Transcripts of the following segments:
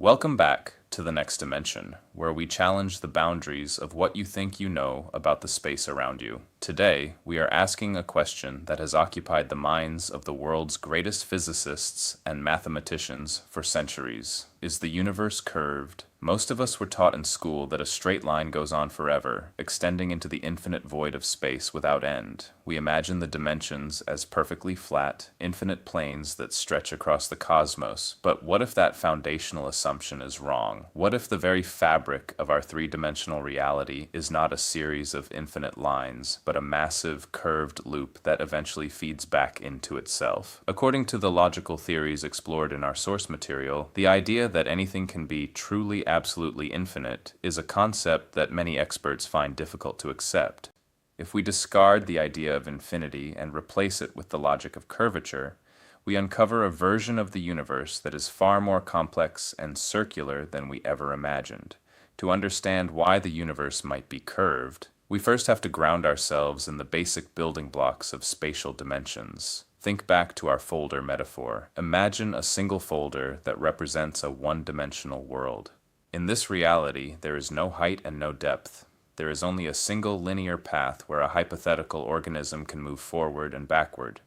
Welcome back to the next dimension, where we challenge the boundaries of what you think you know about the space around you. Today, we are asking a question that has occupied the minds of the world's greatest physicists and mathematicians for centuries. Is the universe curved? Most of us were taught in school that a straight line goes on forever, extending into the infinite void of space without end. We imagine the dimensions as perfectly flat, infinite planes that stretch across the cosmos. But what if that foundational assumption is wrong? What if the very fabric of our three-dimensional reality is not a series of infinite lines, but a massive curved loop that eventually feeds back into itself? According to the logical theories explored in our source material, the idea that anything can be truly absolutely infinite is a concept that many experts find difficult to accept. If we discard the idea of infinity and replace it with the logic of curvature, we uncover a version of the universe that is far more complex and circular than we ever imagined. To understand why the universe might be curved, we first have to ground ourselves in the basic building blocks of spatial dimensions. Think back to our folder metaphor. Imagine a single folder that represents a one-dimensional world. In this reality, there is no height and no depth. There is only a single linear path where a hypothetical organism can move forward and backward.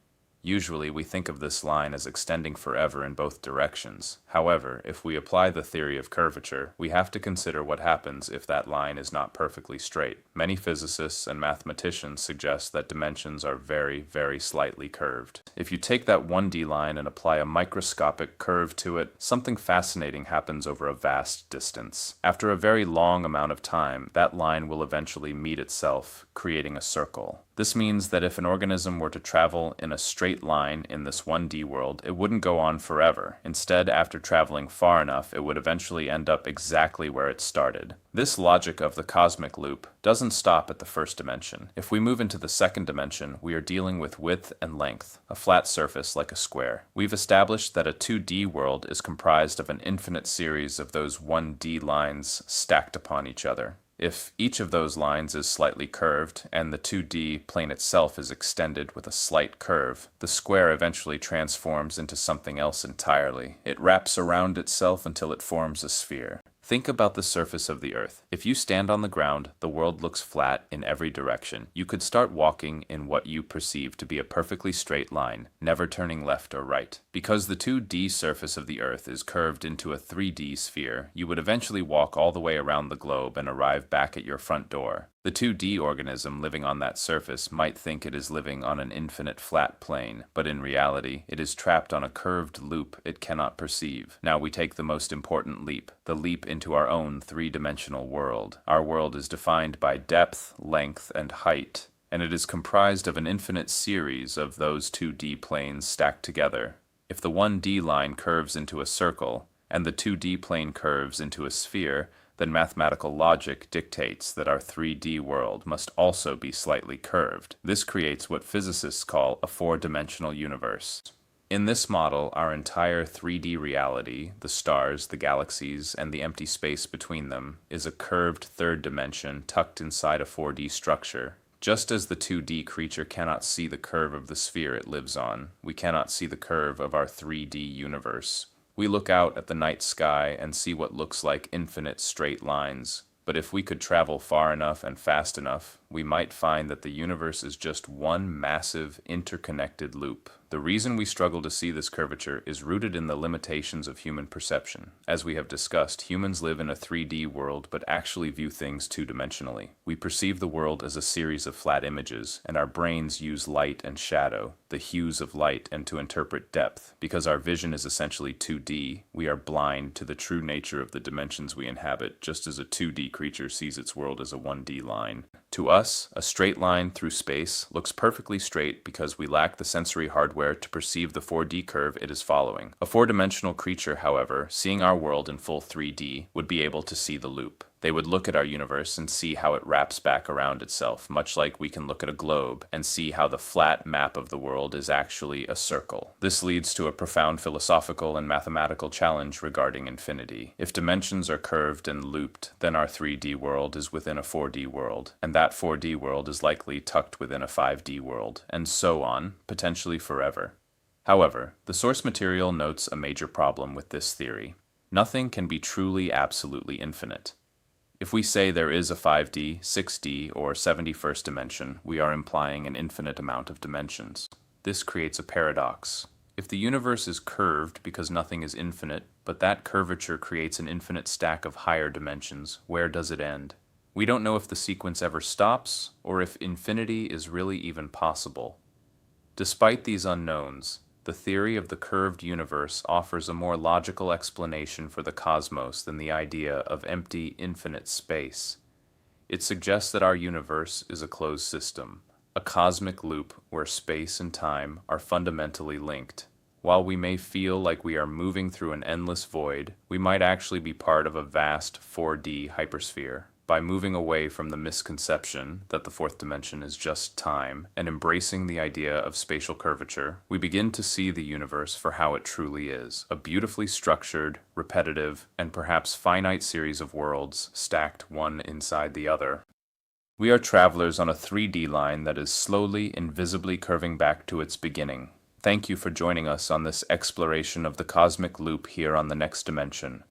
Usually, we think of this line as extending forever in both directions. However, if we apply the theory of curvature, we have to consider what happens if that line is not perfectly straight. Many physicists and mathematicians suggest that dimensions are very, very slightly curved. If you take that 1D line and apply a microscopic curve to it, something fascinating happens over a vast distance. After a very long amount of time, that line will eventually meet itself, creating a circle. This means that if an organism were to travel in a straight line in this 1D world, it wouldn't go on forever. Instead, after traveling far enough, it would eventually end up exactly where it started. This logic of the cosmic loop doesn't stop at the first dimension. If we move into the second dimension, we are dealing with width and length, a flat surface like a square. We've established that a 2D world is comprised of an infinite series of those 1D lines stacked upon each other. If each of those lines is slightly curved, and the 2D plane itself is extended with a slight curve, the square eventually transforms into something else entirely. It wraps around itself until it forms a sphere. Think about the surface of the Earth. If you stand on the ground, the world looks flat in every direction. You could start walking in what you perceive to be a perfectly straight line, never turning left or right. Because the 2D surface of the Earth is curved into a 3D sphere, you would eventually walk all the way around the globe and arrive back at your front door. The 2D organism living on that surface might think it is living on an infinite flat plane, but in reality, it is trapped on a curved loop it cannot perceive. Now we take the most important leap, the leap into our own three-dimensional world. Our world is defined by depth, length, and height, and it is comprised of an infinite series of those 2D planes stacked together. If the 1D line curves into a circle, and the 2D plane curves into a sphere, then mathematical logic dictates that our 3D world must also be slightly curved. This creates what physicists call a four-dimensional universe. In this model, our entire 3D reality, the stars, the galaxies, and the empty space between them, is a curved third dimension tucked inside a 4D structure. Just as the 2D creature cannot see the curve of the sphere it lives on, we cannot see the curve of our 3D universe. We look out at the night sky and see what looks like infinite straight lines. But if we could travel far enough and fast enough, we might find that the universe is just one massive, interconnected loop. The reason we struggle to see this curvature is rooted in the limitations of human perception. As we have discussed, humans live in a 3D world but actually view things two-dimensionally. We perceive the world as a series of flat images, and our brains use light and shadow, the hues of light, and to interpret depth. Because our vision is essentially 2D, we are blind to the true nature of the dimensions we inhabit, just as a 2D creature sees its world as a 1D line. To us, a straight line through space looks perfectly straight because we lack the sensory hardware to perceive the 4D curve it is following. A four-dimensional creature, however, seeing our world in full 3D, would be able to see the loop. They would look at our universe and see how it wraps back around itself, much like we can look at a globe and see how the flat map of the world is actually a circle. This leads to a profound philosophical and mathematical challenge regarding infinity. If dimensions are curved and looped, then our 3D world is within a 4D world, and that 4D world is likely tucked within a 5D world, and so on, potentially forever. However, the source material notes a major problem with this theory. Nothing can be truly absolutely infinite. If we say there is a 5D, 6D, or 71st dimension, we are implying an infinite amount of dimensions. This creates a paradox. If the universe is curved because nothing is infinite, but that curvature creates an infinite stack of higher dimensions, where does it end? We don't know if the sequence ever stops, or if infinity is really even possible. Despite these unknowns, the theory of the curved universe offers a more logical explanation for the cosmos than the idea of empty, infinite space. It suggests that our universe is a closed system, a cosmic loop where space and time are fundamentally linked. While we may feel like we are moving through an endless void, we might actually be part of a vast 4D hypersphere. By moving away from the misconception that the fourth dimension is just time and embracing the idea of spatial curvature, we begin to see the universe for how it truly is, a beautifully structured, repetitive, and perhaps finite series of worlds stacked one inside the other. We are travelers on a 3D line that is slowly and visibly curving back to its beginning. Thank you for joining us on this exploration of the cosmic loop here on the next dimension.